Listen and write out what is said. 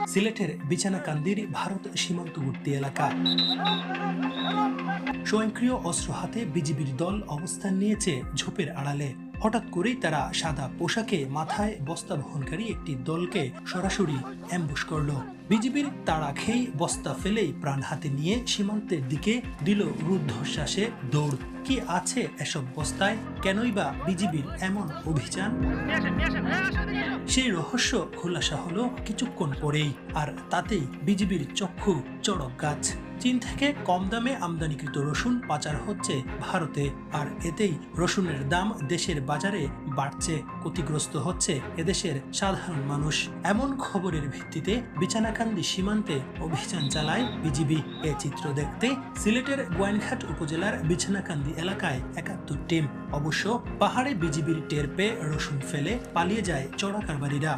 সিলেটের বিছানাকান্দির ভারত সীমান্তবর্তী এলাকা। স্বয়ংক্রিয় অস্ত্র হাতে বিজিবির দল অবস্থান নিয়েছে ঝোপের আড়ালে। হঠাৎ করেই তারা সাদা পোশাকে মাথায় বস্তা বহনকারী একটি দলকে সরাসরি অ্যাম্বুশ করল। বিজিবির তাড়া খেয়ে বস্তা ফেলেই প্রাণ হাতে নিয়ে সীমান্তের দিকে দিল রুদ্ধশ্বাসে দৌড়। কি আছে এসব বস্তায়? কেনই বা বিজিবির এমন অভিযান? সেই রহস্য খোলাসা হলো কিছুক্ষণ পরেই, আর তাতেই বিজিবির চক্ষু চড়ক গাছ। চীন থেকে কম দামে আমদানিকৃত রসুন পাচার হচ্ছে ভারতে, আর এতেই রসুনের দাম দেশের বাজারে বাড়ছে। ক্ষতিগ্রস্ত হচ্ছে এদেশের সাধারণ মানুষ। এমন খবরের ভিত্তিতে বিছানাকান্দি সীমান্তে অভিযান চালায় বিজিবি। এ চিত্র দেখতে সিলেটের গোয়াইনঘাট উপজেলার বিছানাকান্দি এলাকায় ৭১ টিম। অবশ্য পাহাড়ে বিজিবির টের পেয়ে রসুন ফেলে পালিয়ে যায় চোরাকারবারিরা।